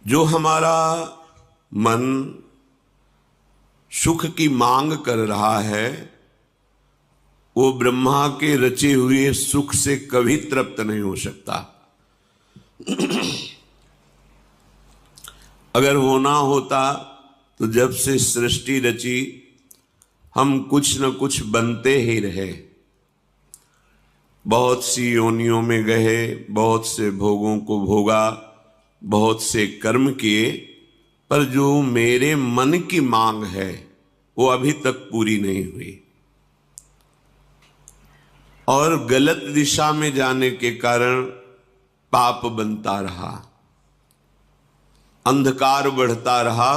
जो हमारा मन सुख की मांग कर रहा है वो ब्रह्मा के रचे हुए सुख से कभी तृप्त नहीं हो सकता। अगर होना होता तो जब से सृष्टि रची हम कुछ न कुछ बनते ही रहे, बहुत सी योनियों में गए, बहुत से भोगों को भोगा, बहुत से कर्म किए, पर जो मेरे मन की मांग है वो अभी तक पूरी नहीं हुई। और गलत दिशा में जाने के कारण पाप बनता रहा, अंधकार बढ़ता रहा,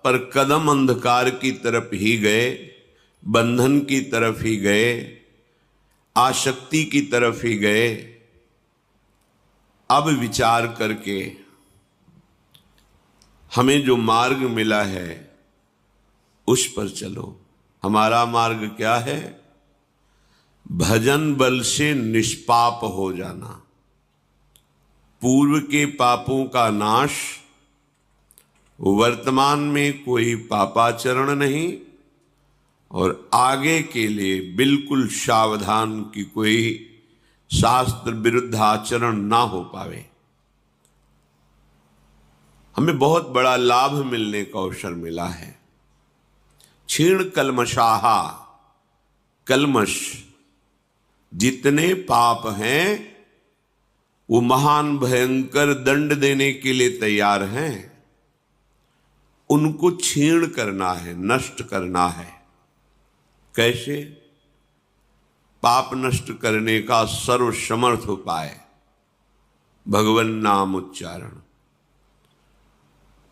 पर कदम अंधकार की तरफ ही गए, बंधन की तरफ ही गए, आसक्ति की तरफ ही गए। अब विचार करके हमें जो मार्ग मिला है उस पर चलो। हमारा मार्ग क्या है? भजन बल से निष्पाप हो जाना, पूर्व के पापों का नाश, वर्तमान में कोई पापाचरण नहीं, और आगे के लिए बिल्कुल सावधान कि कोई शास्त्र विरुद्ध आचरण ना हो पावे। हमें बहुत बड़ा लाभ मिलने का अवसर मिला है। क्षीण कल्मषाहा, कल्मष जितने पाप हैं वो महान भयंकर दंड देने के लिए तैयार हैं, उनको क्षीण करना है, नष्ट करना है। कैसे? पाप नष्ट करने का सर्वसमर्थ उपाय भगवन नाम उच्चारण,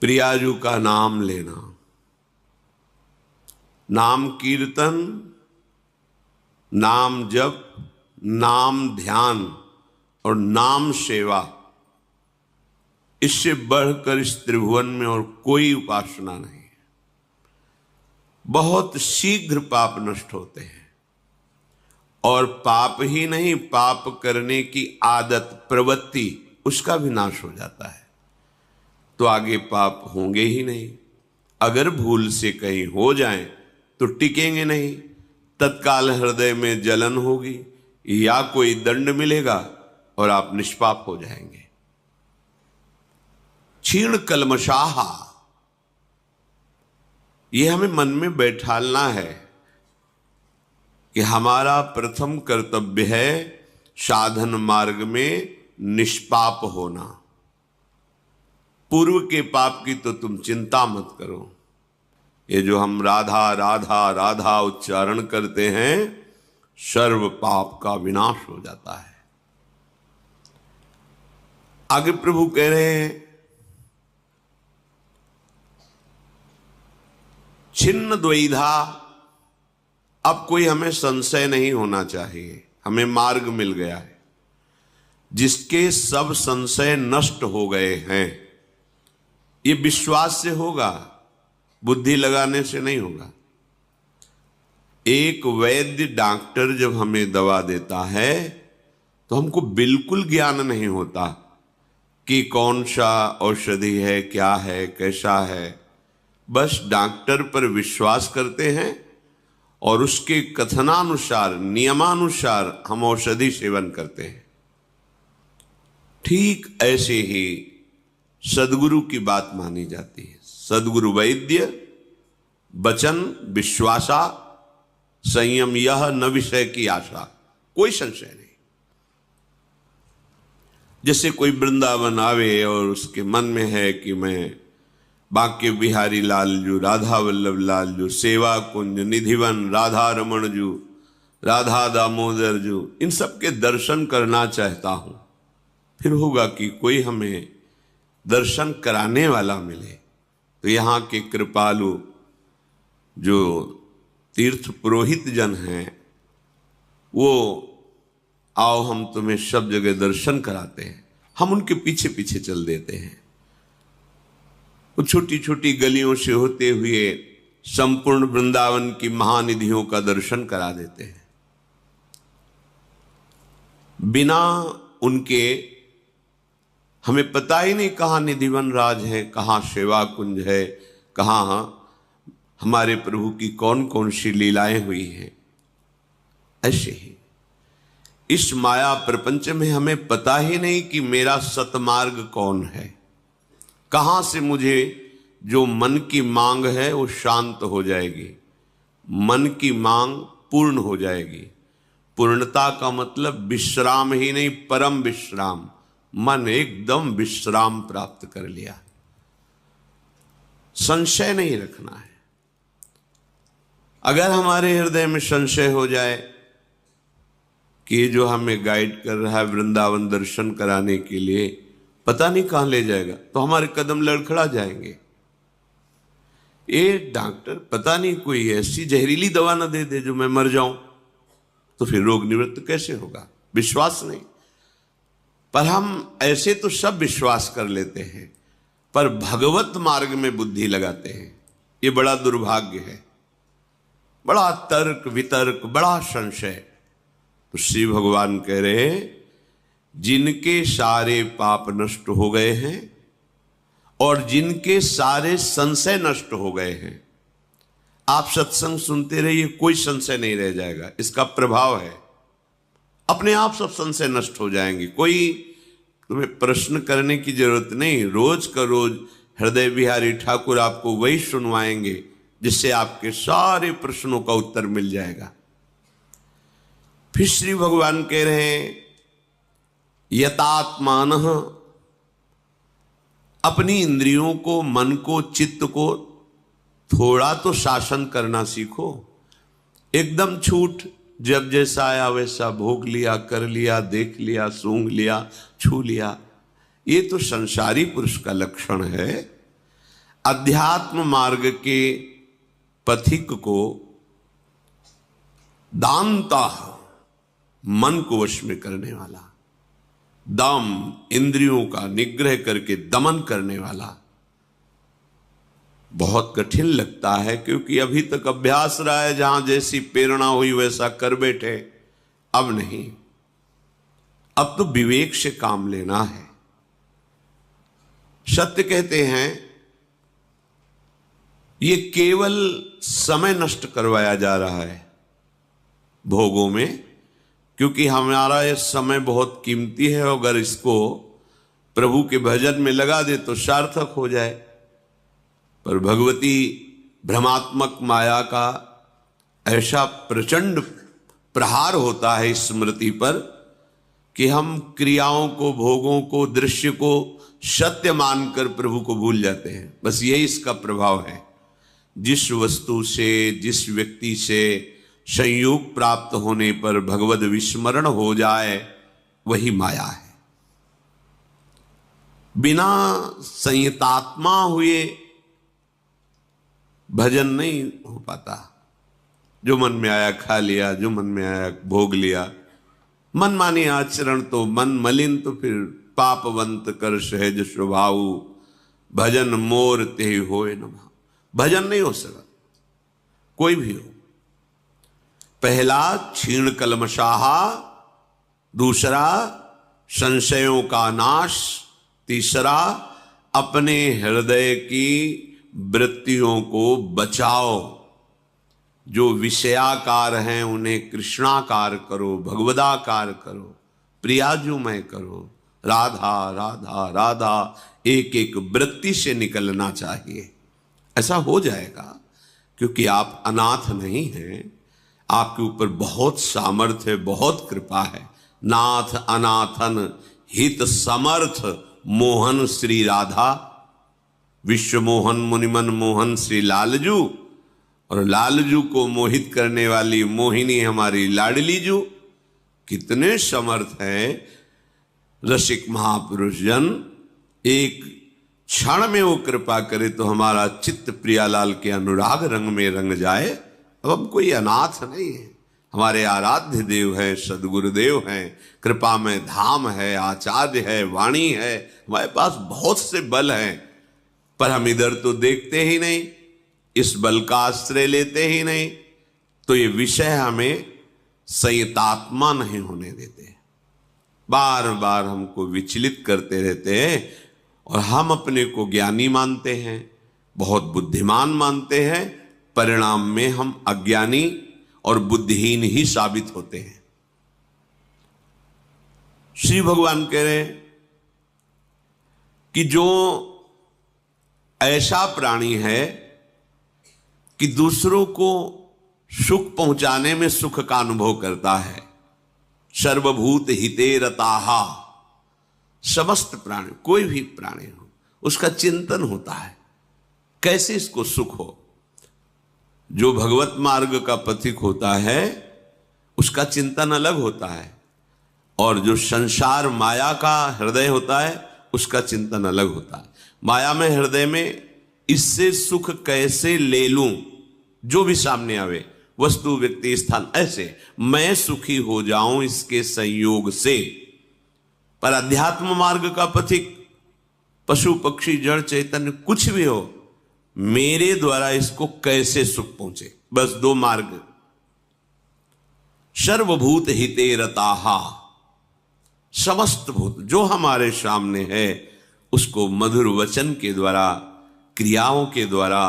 प्रियाजू का नाम लेना, नाम कीर्तन, नाम जप, नाम ध्यान और नाम सेवा। इससे बढ़कर इस त्रिभुवन में और कोई उपासना नहीं है। बहुत शीघ्र पाप नष्ट होते हैं, और पाप ही नहीं, पाप करने की आदत, प्रवृत्ति, उसका भी नाश हो जाता है। तो आगे पाप होंगे ही नहीं। अगर भूल से कहीं हो जाएं तो टिकेंगे नहीं, तत्काल हृदय में जलन होगी या कोई दंड मिलेगा और आप निष्पाप हो जाएंगे। क्षीण कल्मषाहा, यह हमें मन में बैठालना है कि हमारा प्रथम कर्तव्य है साधन मार्ग में निष्पाप होना। पूर्व के पाप की तो तुम चिंता मत करो। ये जो हम राधा राधा राधा उच्चारण करते हैं, सर्व पाप का विनाश हो जाता है। आगे प्रभु कह रहे हैं, छिन्न द्वैधा, अब कोई हमें संशय नहीं होना चाहिए। हमें मार्ग मिल गया है जिसके सब संशय नष्ट हो गए हैं। ये विश्वास से होगा, बुद्धि लगाने से नहीं होगा। एक वैद्य डॉक्टर जब हमें दवा देता है तो हमको बिल्कुल ज्ञान नहीं होता कि कौन सा औषधि है, क्या है, कैसा है। बस डॉक्टर पर विश्वास करते हैं और उसके कथनानुसार, नियमानुसार हम औषधि सेवन करते हैं। ठीक ऐसे ही सदगुरु की बात मानी जाती है। सदगुरु वैद्य वचन विश्वासा, संयम यह न विषय की आशा, कोई संशय नहीं। जैसे कोई वृंदावन आवे और उसके मन में है कि मैं बांके बिहारी लाल जू, राधा वल्लभ लाल जू, सेवा कुंज, निधिवन, राधा रमण जू, राधा दामोदर जू, इन सब के दर्शन करना चाहता हूं। फिर होगा कि कोई हमें दर्शन कराने वाला मिले। तो यहाँ के कृपालु जो तीर्थ पुरोहित जन हैं, वो आओ हम तुम्हें सब जगह दर्शन कराते हैं, हम उनके पीछे पीछे चल देते हैं। वो छोटी छोटी गलियों से होते हुए संपूर्ण वृंदावन की महानिधियों का दर्शन करा देते हैं। बिना उनके हमें पता ही नहीं कहाँ निधिवन राज है, कहाँ सेवा कुंज है, कहाँ हमारे प्रभु की कौन कौन सी लीलाएं हुई हैं। ऐसे ही इस माया प्रपंच में हमें पता ही नहीं कि मेरा सतमार्ग कौन है, कहाँ से मुझे जो मन की मांग है वो शांत हो जाएगी, मन की मांग पूर्ण हो जाएगी। पूर्णता का मतलब विश्राम ही नहीं, परम विश्राम। मन एकदम विश्राम प्राप्त कर लिया, संशय नहीं रखना है। अगर हमारे हृदय में संशय हो जाए कि ये जो हमें गाइड कर रहा है वृंदावन दर्शन कराने के लिए पता नहीं कहां ले जाएगा, तो हमारे कदम लड़खड़ा जाएंगे। ये डॉक्टर पता नहीं कोई ऐसी जहरीली दवा ना दे दे जो मैं मर जाऊं, तो फिर रोग निवृत्त कैसे होगा? विश्वास नहीं। पर हम ऐसे तो सब विश्वास कर लेते हैं, पर भगवत मार्ग में बुद्धि लगाते हैं, ये बड़ा दुर्भाग्य है। बड़ा तर्क वितर्क, बड़ा संशय। तो श्री भगवान कह रहे हैं जिनके सारे पाप नष्ट हो गए हैं और जिनके सारे संशय नष्ट हो गए हैं, आप सत्संग सुनते रहिए, कोई संशय नहीं रह जाएगा। इसका प्रभाव है, अपने आप सब संशय नष्ट हो जाएंगे। कोई तुम्हें प्रश्न करने की जरूरत नहीं। रोज का रोज हृदय बिहारी ठाकुर आपको वही सुनवाएंगे जिससे आपके सारे प्रश्नों का उत्तर मिल जाएगा। फिर श्री भगवान कह रहे हैं यतात्मानः, अपनी इंद्रियों को, मन को, चित्त को थोड़ा तो शासन करना सीखो। एकदम छूट, जब जैसा आया वैसा भोग लिया, कर लिया, देख लिया, सूंघ लिया, छू लिया, ये तो संसारी पुरुष का लक्षण है। अध्यात्म मार्ग के पथिक को दानता, मन को वश में करने वाला, दम, इंद्रियों का निग्रह करके दमन करने वाला बहुत कठिन लगता है, क्योंकि अभी तक अभ्यास रहा है, जहां जैसी प्रेरणा हुई वैसा कर बैठे। अब नहीं, अब तो विवेक से काम लेना है। सत्य कहते हैं ये केवल समय नष्ट करवाया जा रहा है भोगों में, क्योंकि हमारा ये समय बहुत कीमती है। अगर इसको प्रभु के भजन में लगा दे तो सार्थक हो जाए। पर भगवती भ्रमात्मक माया का ऐसा प्रचंड प्रहार होता है स्मृति पर कि हम क्रियाओं को, भोगों को, दृश्य को सत्य मानकर प्रभु को भूल जाते हैं। बस यही इसका प्रभाव है। जिस वस्तु से, जिस व्यक्ति से संयोग प्राप्त होने पर भगवद विस्मरण हो जाए वही माया है। बिना संयतात्मा हुए भजन नहीं हो पाता। जो मन में आया खा लिया, जो मन में आया भोग लिया। मन मानी आचरण तो मन मलिन, तो फिर पापवंत कर सहज स्वभाव, भजन मोर ते होए न भाव। भजन नहीं हो सकता, कोई भी हो। पहला क्षीण कलमशाहा, दूसरा संशयों का नाश, तीसरा अपने हृदय की वृत्तियों को बचाओ। जो विषयाकार हैं उन्हें कृष्णाकार करो, भगवदाकार करो, प्रियाजुमय करो। राधा राधा राधा एक एक वृत्ति से निकलना चाहिए। ऐसा हो जाएगा, क्योंकि आप अनाथ नहीं हैं। आपके ऊपर बहुत सामर्थ्य है, बहुत कृपा है। नाथ अनाथन हित समर्थ मोहन श्री राधा, विश्व मोहन मुनिमन मोहन श्री लालजू। और लालजू को मोहित करने वाली मोहिनी हमारी लाडली जू। कितने समर्थ हैं रसिक महापुरुष जन। एक क्षण में वो कृपा करे तो हमारा चित्त प्रियालाल के अनुराग रंग में रंग जाए। अब हम कोई अनाथ नहीं है। हमारे आराध्य देव है, सदगुरुदेव हैं, कृपा में धाम है, आचार्य है, वाणी है। हमारे पास बहुत से बल हैं, पर हम इधर तो देखते ही नहीं, इस बल का आश्रय लेते ही नहीं। तो ये विषय हमें संयतात्मा नहीं होने देते। बार बार हमको विचलित करते रहते हैं और हम अपने को ज्ञानी मानते हैं, बहुत बुद्धिमान मानते हैं। परिणाम में हम अज्ञानी और बुद्धिहीन ही साबित होते हैं। श्री भगवान कह रहे हैं कि जो ऐसा प्राणी है कि दूसरों को सुख पहुंचाने में सुख का अनुभव करता है, सर्वभूत हिते रताहा, समस्त प्राणी, कोई भी प्राणी हो उसका चिंतन होता है कैसे इसको सुख हो। जो भगवत मार्ग का पथिक होता है उसका चिंतन अलग होता है, और जो संसार माया का हृदय होता है उसका चिंतन अलग होता है। माया में हृदय में इससे सुख कैसे ले लूं, जो भी सामने आवे, वस्तु व्यक्ति स्थान, ऐसे मैं सुखी हो जाऊं इसके संयोग से। पर अध्यात्म मार्ग का पथिक, पशु पक्षी जड़ चैतन्य कुछ भी हो, मेरे द्वारा इसको कैसे सुख पहुंचे, बस दो मार्ग। सर्वभूत हिते रताहा, समस्त भूत जो हमारे सामने है उसको मधुर वचन के द्वारा, क्रियाओं के द्वारा,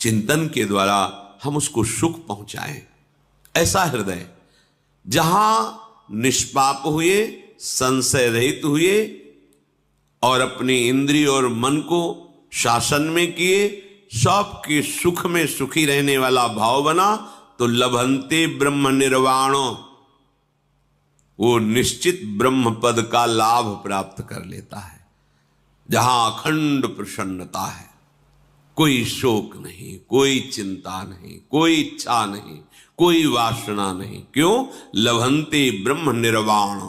चिंतन के द्वारा हम उसको सुख पहुंचाएं। ऐसा हृदय जहां निष्पाप हुए, संशय रहित हुए और अपनी इंद्रिय और मन को शासन में किए, सबके सुख में सुखी रहने वाला भाव बना, तो लभंते ब्रह्म निर्वाणो, वो निश्चित ब्रह्म पद का लाभ प्राप्त कर लेता है। जहां अखंड प्रसन्नता है, कोई शोक नहीं, कोई चिंता नहीं, कोई इच्छा नहीं, कोई वासना नहीं। क्यों? लभंते ब्रह्म निर्वाण,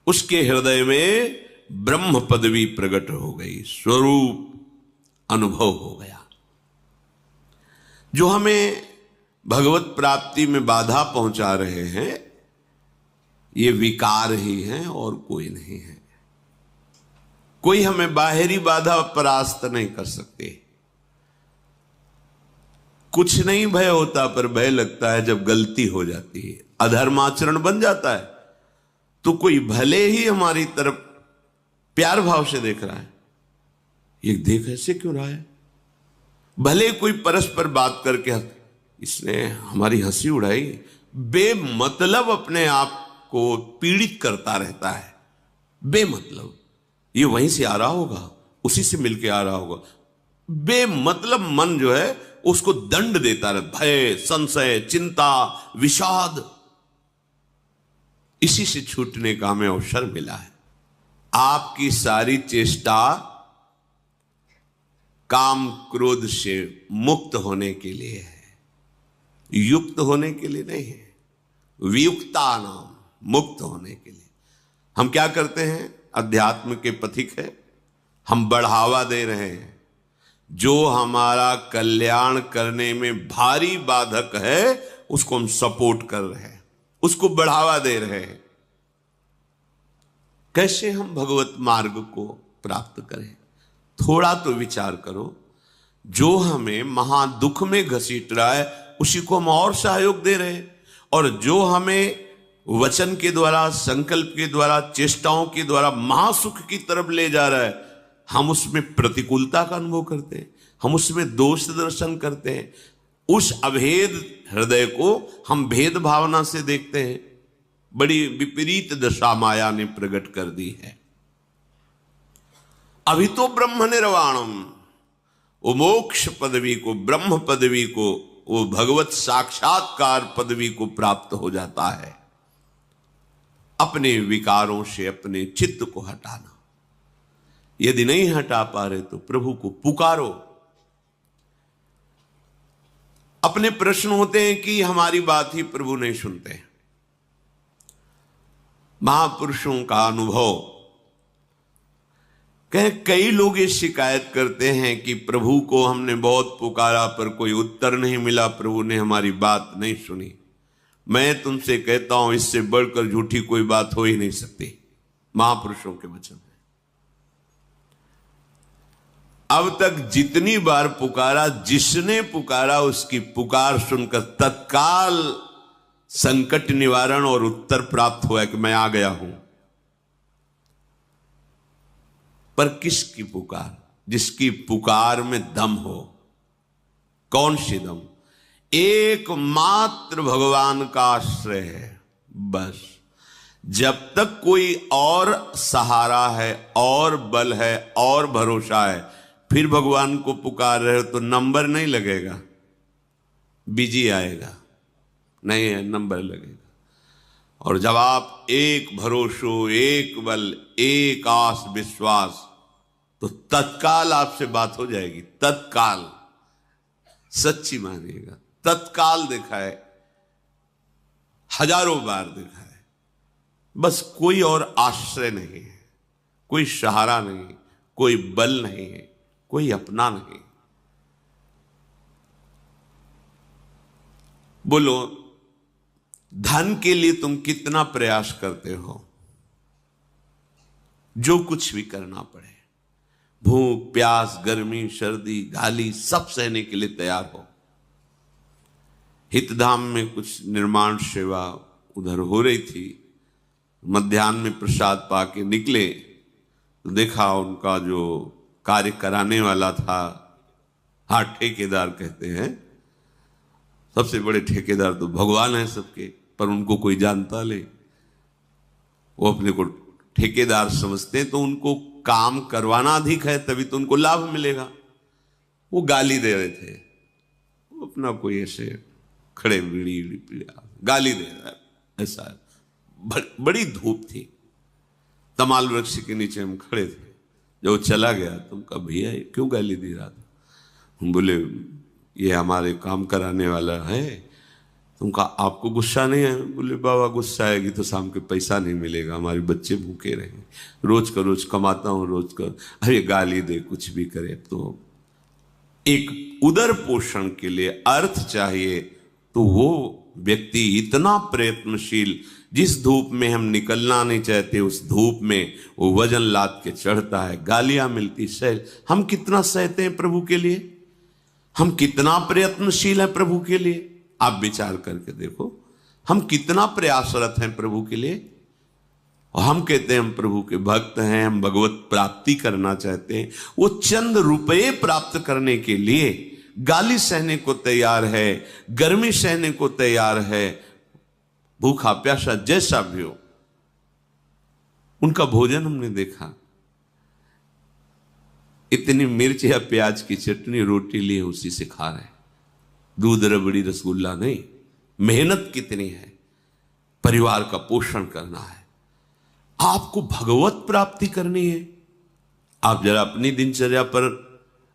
उसके हृदय में ब्रह्म पदवी प्रकट हो गई, स्वरूप अनुभव हो गया। जो हमें भगवत प्राप्ति में बाधा पहुंचा रहे हैं ये विकार ही हैं और कोई नहीं है। कोई हमें बाहरी बाधा परास्त नहीं कर सकते। कुछ नहीं भय होता, पर भय लगता है जब गलती हो जाती है, अधर्माचरण बन जाता है, तो कोई भले ही हमारी तरफ प्यार भाव से देख रहा है, ये देख ऐसे क्यों रहा है, भले कोई परस्पर बात करके इसने हमारी हंसी उड़ाई, बेमतलब अपने आप को पीड़ित करता रहता है, बेमतलब। ये वहीं से आ रहा होगा, उसी से मिलके आ रहा होगा, बेमतलब मन जो है उसको दंड देता रहता, भय, संशय, चिंता, विषाद। इसी से छूटने का हमें अवसर मिला है। आपकी सारी चेष्टा काम क्रोध से मुक्त होने के लिए है, युक्त होने के लिए नहीं है। वियुक्ता नाम, मुक्त होने के लिए। हम क्या करते हैं? अध्यात्म के पथिक है, हम बढ़ावा दे रहे हैं। जो हमारा कल्याण करने में भारी बाधक है उसको हम सपोर्ट कर रहे हैं, उसको बढ़ावा दे रहे हैं। कैसे हम भगवत मार्ग को प्राप्त करें? थोड़ा तो विचार करो। जो हमें महादुख में घसीट रहा है उसी को हम और सहयोग दे रहे हैं, और जो हमें वचन के द्वारा, संकल्प के द्वारा, चेष्टाओं के द्वारा महासुख की तरफ ले जा रहा है, हम उसमें प्रतिकूलता का अनुभव करते हैं, हम उसमें दोष दर्शन करते हैं। उस अभेद हृदय को हम भेद भावना से देखते हैं। बड़ी विपरीत दशा माया ने प्रकट कर दी है। अभी तो ब्रह्म निर्वाणम, वो मोक्ष पदवी को, ब्रह्म पदवी को, वो भगवत साक्षात्कार पदवी को प्राप्त हो जाता है। अपने विकारों से अपने चित्त को हटाना। यदि नहीं हटा पा रहे तो प्रभु को पुकारो। अपने प्रश्न होते हैं कि हमारी बात ही प्रभु नहीं सुनते। महापुरुषों का अनुभव, कई लोग ये शिकायत करते हैं कि प्रभु को हमने बहुत पुकारा पर कोई उत्तर नहीं मिला, प्रभु ने हमारी बात नहीं सुनी। मैं तुमसे कहता हूं इससे बढ़कर झूठी कोई बात हो ही नहीं सकती। महापुरुषों के वचन है। अब तक जितनी बार पुकारा, जिसने पुकारा उसकी पुकार सुनकर तत्काल संकट निवारण और उत्तर प्राप्त हुआ कि मैं आ गया हूं। पर किसकी पुकार? जिसकी पुकार में दम हो। कौन सी दम? एकमात्र भगवान का आश्रय है, बस। जब तक कोई और सहारा है, और बल है, और भरोसा है, फिर भगवान को पुकार रहे हो तो नंबर नहीं लगेगा, बिजी आएगा, नहीं है, नंबर लगेगा। और जब आप एक भरोसो, एक बल, एक आस विश्वास, तो तत्काल आपसे बात हो जाएगी। तत्काल, सच्ची मानिएगा, तत्काल देखा है, हजारों बार देखा है। बस कोई और आश्रय नहीं है, कोई सहारा नहीं, कोई बल नहीं है, कोई अपना नहीं। बोलो, धन के लिए तुम कितना प्रयास करते हो? जो कुछ भी करना पड़े, भूख प्यास, गर्मी सर्दी, गाली, सब सहने के लिए तैयार हो। हितधाम में कुछ निर्माण सेवा उधर हो रही थी, मध्याह्न में प्रसाद पाके निकले तो देखा उनका जो कार्य कराने वाला था, हाँ ठेकेदार कहते हैं, सबसे बड़े ठेकेदार तो भगवान है सबके, पर उनको कोई जानता ले, वो अपने को ठेकेदार समझते हैं, तो उनको काम करवाना अधिक है, तभी तो उनको लाभ मिलेगा। वो गाली दे रहे थे, वो अपना कोई ऐसे खड़े बीड़ी पीड़ा गाली दे रहा है, ऐसा बड़ी धूप थी, तमाल वृक्ष के नीचे हम खड़े थे। जब वो चला गया तो कहा, भैया क्यों गाली दे रहा था? हम बोले, ये हमारे काम कराने वाला है। तुम कहा, आपको गुस्सा नहीं है? बोले, बाबा गुस्सा आएगी तो शाम के पैसा नहीं मिलेगा, हमारे बच्चे भूखे रहेंगे, रोज का रोज कमाता हूँ, रोज का। अरे गाली दे, कुछ भी करे, तो एक उदर पोषण के लिए अर्थ चाहिए, तो वो व्यक्ति इतना प्रयत्नशील, जिस धूप में हम निकलना नहीं चाहते उस धूप में वो वजन लाद के चढ़ता है, गालियां मिलती, सह। हम कितना सहते हैं प्रभु के लिए, हम कितना प्रयत्नशील है प्रभु के लिए। आप विचार करके देखो, हम कितना प्रयासरत हैं प्रभु के लिए। और हम कहते हैं हम प्रभु के भक्त हैं, हम भगवत प्राप्ति करना चाहते हैं। वो चंद रुपए प्राप्त करने के लिए गाली सहने को तैयार है, गर्मी सहने को तैयार है, भूखा प्यासा जैसा भी हो। उनका भोजन हमने देखा, इतनी मिर्च या प्याज की चटनी रोटी लिए उसी से खा रहे, दूध रबड़ी रसगुल्ला नहीं। मेहनत कितनी है, परिवार का पोषण करना है, आपको भगवत प्राप्ति करनी है। आप जरा अपनी दिनचर्या पर,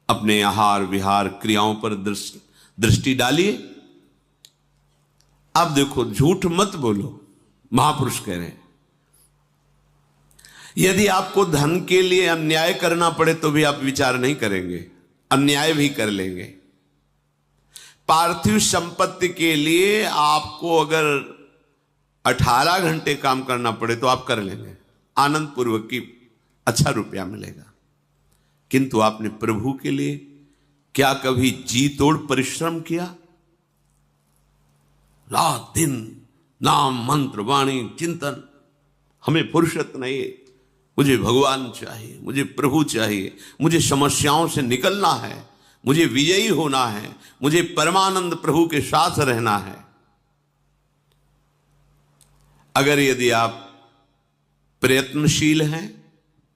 अपने आहार विहार क्रियाओं पर दृष्टि डालिए। आप देखो, झूठ मत बोलो, महापुरुष कह रहे हैं। यदि आपको धन के लिए अन्याय करना पड़े तो भी आप विचार नहीं करेंगे, अन्याय भी कर लेंगे। पार्थिव संपत्ति के लिए आपको अगर 18 घंटे काम करना पड़े तो आप कर लेंगे, आनंद पूर्वक की अच्छा रुपया मिलेगा। किंतु आपने प्रभु के लिए क्या कभी जी तोड़ परिश्रम किया? रात दिन नाम मंत्र वाणी चिंतन, हमें फुर्सत नहीं है, मुझे भगवान चाहिए, मुझे प्रभु चाहिए, मुझे समस्याओं से निकलना है, मुझे विजयी होना है, मुझे परमानंद प्रभु के साथ रहना है। अगर यदि आप प्रयत्नशील हैं,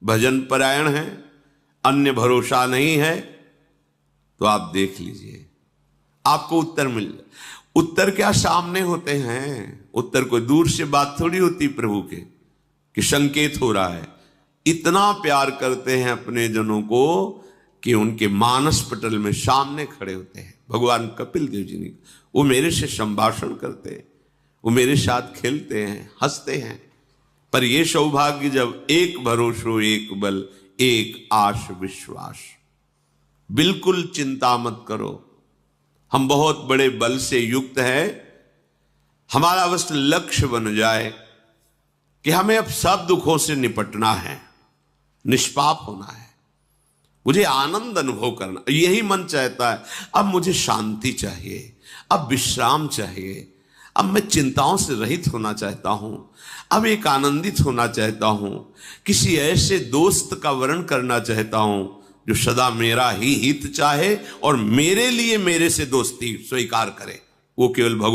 भजन परायण हैं, अन्य भरोसा नहीं है, तो आप देख लीजिए, आपको उत्तर मिल जाए। उत्तर क्या सामने होते हैं? उत्तर कोई दूर से बात थोड़ी होती प्रभु के, कि संकेत हो रहा है। इतना प्यार करते हैं अपने जनों को कि उनके मानस पटल में सामने खड़े होते हैं। भगवान कपिल देव जी ने, वो मेरे से संभाषण करते हैं, वो मेरे साथ खेलते हैं, हंसते हैं। पर यह सौभाग्य जब एक भरोसो, एक बल, एक आश विश्वास। बिल्कुल चिंता मत करो, हम बहुत बड़े बल से युक्त हैं। हमारा बस लक्ष्य बन जाए कि हमें अब सब दुखों से निपटना है, निष्पाप होना है, मुझे आनंद अनुभव करना, यही मन चाहता है। अब मुझे शांति चाहिए, अब विश्राम चाहिए, अब मैं चिंताओं से रहित होना चाहता हूं, अब एक आनंदित होना चाहता हूं, किसी ऐसे दोस्त का वर्ण करना चाहता हूं जो सदा मेरा ही हित चाहे और मेरे लिए मेरे से दोस्ती स्वीकार करे। वो केवल भगवान